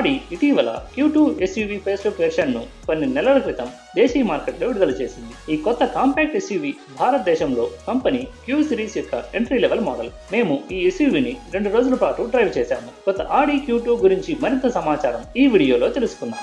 ఆడి ఇటీవల Q2 SUV facelift వెర్షన్ను కొన్ని నెలల క్రితం దేశీయ మార్కెట్లో విడుదల చేసింది. ఈ కొత్త కాంపాక్ట్ SUV భారతదేశంలో కంపెనీ Q సిరీస్ యొక్క ఎంట్రీ లెవెల్ మోడల్. మేము ఈ SUVని 2 రోజుల పాటు డ్రైవ్ చేశాము. కొత్త ఆడి Q2 గురించి మరింత సమాచారం ఈ వీడియోలో తెలుసుకుందాం.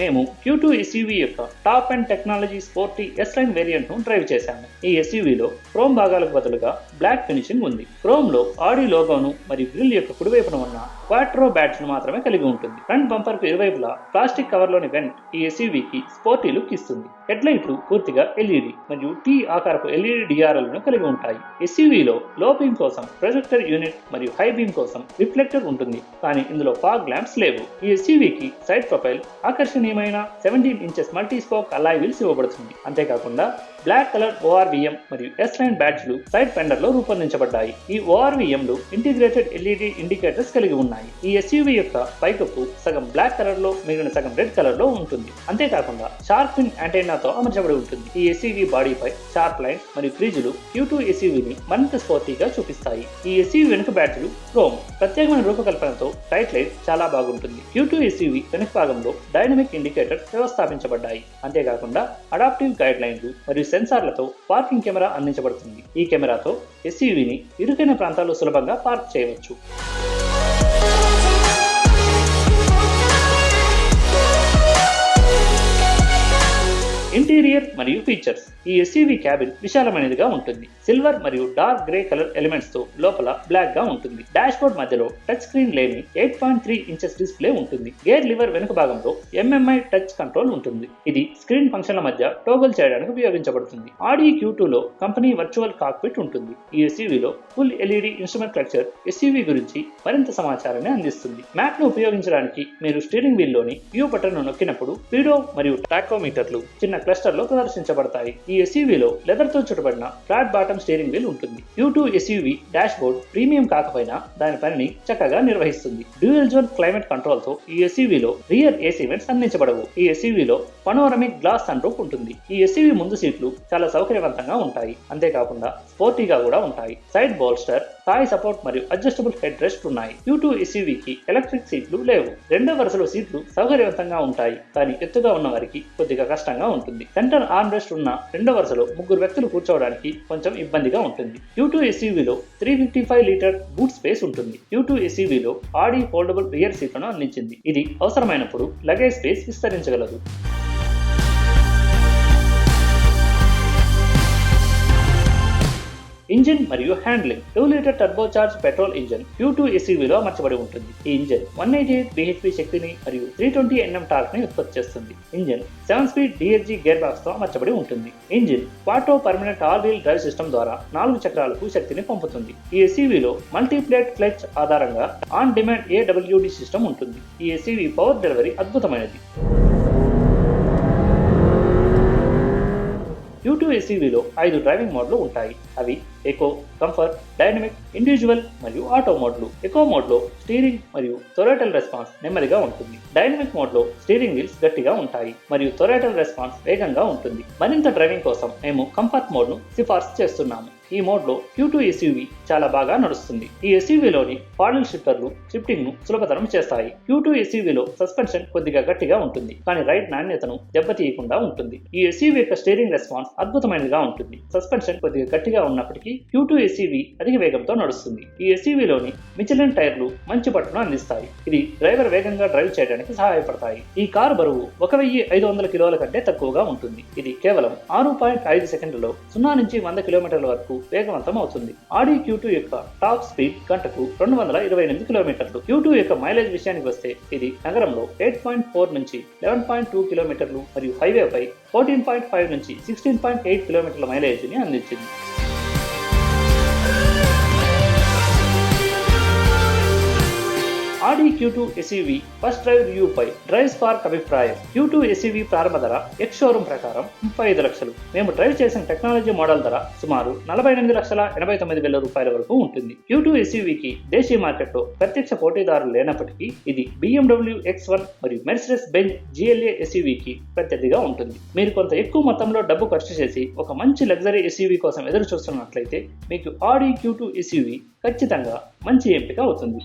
మేము Q2 SUV యొక్క top and technology sporty S line variant ను డ్రైవ్ చేశాము. ఈ SUVలో క్రోమ్ భాగాలకు బదులుగా బ్లాక్ ఫినిషింగ్ ఉంది. క్రోమ్ లో ఆడి లోగోను మరియు గ్రిల్ యొక్క కుడివైపున ఉన్న క్వాట్రో బ్యాడ్జ్ ను మాత్రమే కలిగి ఉంటుంది. ఫ్రంట్ బంపర్ కు ఇరువైపులా ప్లాస్టిక్ కవర్ లోని వెంట్ ఈ SUVకి స్పోర్టీ లుక్ ఇస్తుంది. హెడ్ లైట్లు పూర్తిగా LED మరియు T ఆకారపు LED DRL ను కలిగి ఉంటాయి. SUVలో లో బీమ్ కోసం ప్రొజెక్టర్ యూనిట్ మరియు హై బీమ్ కోసం రిఫ్లెక్టర్ ఉంటుంది, కానీ ఇందులో ఫాగ్ ల్యాంప్స్ లేవు. ఈ SUVకి సైడ్ ప్రొఫైల్ ఆకర్షణీయమైన 17 inches multi spoke alloy wheels ఇవ్వబడుతుంది. అంతేకాకుండా బ్లాక్ కలర్ ORVM మరియు S లైన్ బ్యాడ్జ్లు సైడ్ ఫెండర్ లో రూపొందించబడ్డాయి. ఈ ORVMలు ఇంటిగ్రేటెడ్ LED ఇండికేటర్స్ కలిగి ఉన్నాయి. ఈ SUV యొక్క పైకప్పు సగం బ్లాక్ కలర్ లో మిగిలిన సగం రెడ్ కలర్ లో ఉంటుంది. అంతేకాకుండా షార్ప్ ఫిన్ యాంటెన్నాతో అమర్చబడి ఉంటుంది. ఈ SUV బాడీపై షార్ప్ లైన్ మరియు క్రీజులు Q2 SUVని మరింత స్పోర్టీగా చూపిస్తాయి. ఈ SUV వెనుక బ్యాడ్జ్లు క్రోమ్ ప్రత్యేకమైన రూపకల్పనతో టైట్ లైట్ చాలా బాగుంటుంది. Q2 SUV వెనుక భాగంలో డైనమిక్ ఇండికేటర్స్ వ్యవస్థాపించబడ్డాయి. అంతేకాకుండా అడాప్టివ్ గైడ్ లైన్లు మరియు సెన్సార్లతో పార్కింగ్ కెమెరా అందించబడుతుంది. ఈ కెమెరాతో SUVని ఇరుకైన ప్రాంతాల్లో సులభంగా పార్క్ చేయవచ్చు. ఇంటీరియర్ మరియు ఫీచర్స్. ఈ SUV క్యాబిన్ విశాలమైనదిగా ఉంటుంది. సిల్వర్ మరియు డార్క్ గ్రే కలర్ ఎలిమెంట్స్ తో లోపల బ్లాక్ గా ఉంటుంది. డాష్ బోర్డ్ మధ్యలో టచ్ స్క్రీన్ లేని 8.3 ఇంచెస్ డిస్ప్లే ఉంటుంది. గేర్ లివర్ వెనుక భాగంలో MMI టచ్ కంట్రోల్ ఉంటుంది. ఇది స్క్రీన్ ఫంక్షన్ల మధ్య టోగల్ చేయడానికి ఉపయోగించబడుతుంది. ఆడి Q2లో కంపెనీ వర్చువల్ కాక్పిట్ ఉంటుంది. ఈ SUVలో full LED instrument cluster SUV గురించి మరింత సమాచారాన్ని అందిస్తుంది. మ్యాప్ ను ఉపయోగించడానికి మీరు స్టీరింగ్ వీల్ లోని వ్యూ బటన్ ను నొక్కినప్పుడు స్పీడో మరియు టాకోమీటర్లు చిన్న క్లస్టర్ లో ప్రదర్శించబడతాయి. ఈ SUVలో లెదర్ తో చుట్టబడిన ఫ్లాట్ బాటమ్ స్టీరింగ్ వీల్ ఉంటుంది. Q2 SUV dash board premium కాకపోయినా దాని పనిని చక్కగా నిర్వహిస్తుంది. డ్యూయల్ జోన్ క్లైమేట్ కంట్రోల్ తో ఈ SUVలో రియర్ AC వెంట్స్ అందించబడవు. ఈ SUVలో పనోరమిక్ గ్లాస్ సన్ రూఫ్ ఉంటుంది. ఈ SUV ముందు సీట్లు చాలా సౌకర్యవంతంగా ఉంటాయి. అంతేకాకుండా స్పోర్టీగా కూడా ఉంటాయి. సైడ్ బోల్స్టర్, థాయ్ సపోర్ట్ మరియు అడ్జస్టబుల్ హెడ్ రెస్ట్ ఉన్నాయి. Q2 SUVకి ఎలక్ట్రిక్ సీట్లు లేవు. రెండో వరుసలో సీట్లు సౌకర్యవంతంగా ఉంటాయి, కానీ ఎత్తుగా ఉన్న వారికి కొద్దిగా కష్టంగా ఉంటుంది. సెంటర్ ఆర్మ్ రెస్ట్ ఉన్న రెండో వరుసలో 3 వ్యక్తులు కూర్చోవడానికి కొంచెం ఇబ్బందిగా ఉంటుంది. Q2 SUVలో 355 లీటర్ బూట్ స్పేస్ ఉంటుంది. Q2 SUVలో ఆడి ఫోల్డబుల్ రియర్ సీట్లను అందించింది. ఇది అవసరమైనప్పుడు లగేజ్ స్పేస్ విస్తరించగలదు. ఇంజిన్ మరియు handling. 2 litre turbocharge petrol engine Q2 SUVలో అమర్చబడి ఉంటుంది. ఈ ఇంజిన్ 188 bhp శక్తిని మరియు 320 Nm టార్క్ ని ఉత్పత్తి చేస్తుంది. Engine 7 speed DSG gear box తో అమర్చబడి ఉంటుంది. Engine quattro permanent all wheel drive system ద్వారా 4 చక్రాలకు శక్తిని పంపుతుంది. ఈ SUVలో మల్టీప్లేట్ క్లచ్ ఆధారంగా ఆన్ డిమాండ్ AWD సిస్టమ్ ఉంటుంది. ఈ SUV పవర్ డెలివరీ అద్భుతమైనది. Q2 SUVలో 5 డ్రైవింగ్ మోడ్లు ఉంటాయి. అవి ఎకో, కంఫర్ట్, డైనమిక్, ఇండివిజువల్ మరియు ఆటో మోడ్లు. ఎకో మోడ్లో స్టీరింగ్ మరియు థొరాటల్ రెస్పాన్స్ నెమ్మదిగా ఉంటుంది. డైనమిక్ మోడ్లో స్టీరింగ్ వీల్స్ గట్టిగా ఉంటాయి మరియు థొరాటల్ రెస్పాన్స్ వేగంగా ఉంటుంది. మరింత డ్రైవింగ్ కోసం మేము కంఫర్ట్ మోడ్ను సిఫార్సు చేస్తున్నాము. ఈ మోడ్లో Q2 SUV చాలా బాగా నడుస్తుంది. ఈ SUVలోని పాడల్ షిఫ్టర్లు షిఫ్టింగ్ ను సులభతరం చేస్తాయి. Q2 SUVలో సస్పెన్షన్ కొద్దిగా గట్టిగా ఉంటుంది, కానీ రైడ్ నాణ్యతను దెబ్బతీయకుండా ఉంటుంది. ఈ SUV యొక్క స్టీరింగ్ రెస్పాన్స్ అద్భుతమైనదిగా ఉంటుంది. సస్పెన్షన్ కొద్దిగా గట్టిగా ఉన్నప్పటికీ Q2 SUV అధిక వేగంతో నడుస్తుంది. ఈ SUVలోని మిచెలిన్ టైర్లు మంచి పట్టును అందిస్తాయి. ఇది డ్రైవర్ వేగంగా డ్రైవ్ చేయడానికి సహాయపడతాయి. ఈ కారు బరువు 1500 కిలోల కంటే తక్కువగా ఉంటుంది. ఇది కేవలం 6.5 సెకండ్లలో 0 నుంచి 100 కిలోమీటర్ల వరకు వేగవంతం అవుతుంది. ఆడి Q2 యొక్క టాప్ స్పీడ్ గంటకు 228 కిలోమీటర్లు. Q2 యొక్క మైలేజ్ విషయానికి వస్తే ఇది నగరంలో 8.4 నుంచి 11.2 కిలోమీటర్లు మరియు హైవేపై 14.5 నుంచి 16.8 కిలోమీటర్ల మైలేజ్ ని అందించింది. Audi Q2 SUV first drive review పై డ్రైవ్ స్పార్క్ అభిప్రాయం. Q2 SUV ప్రారంభ ధర ఎక్స్ షోరూమ్ ప్రకారం 35 లక్షలు. మేము డ్రైవ్ చేసిన టెక్నాలజీ మోడల్ ధర సుమారు 48,89,000 రూపాయల వరకు ఉంటుంది. Q2 SUVకి దేశీయ మార్కెట్లో ప్రత్యక్ష పోటీదారులు లేనప్పటికీ ఇది BMW X1 మరియు మెర్సిడెస్ బెంజ్ GLA SUVకి ప్రత్యర్థిగా ఉంటుంది. మీరు కొంత ఎక్కువ మొత్తంలో డబ్బు ఖర్చు చేసి ఒక మంచి లగ్జరీ SUV కోసం ఎదురు చూస్తున్నట్లయితే మీకు ఆడి Q2 SUV ఖచ్చితంగా మంచి ఎంపిక అవుతుంది.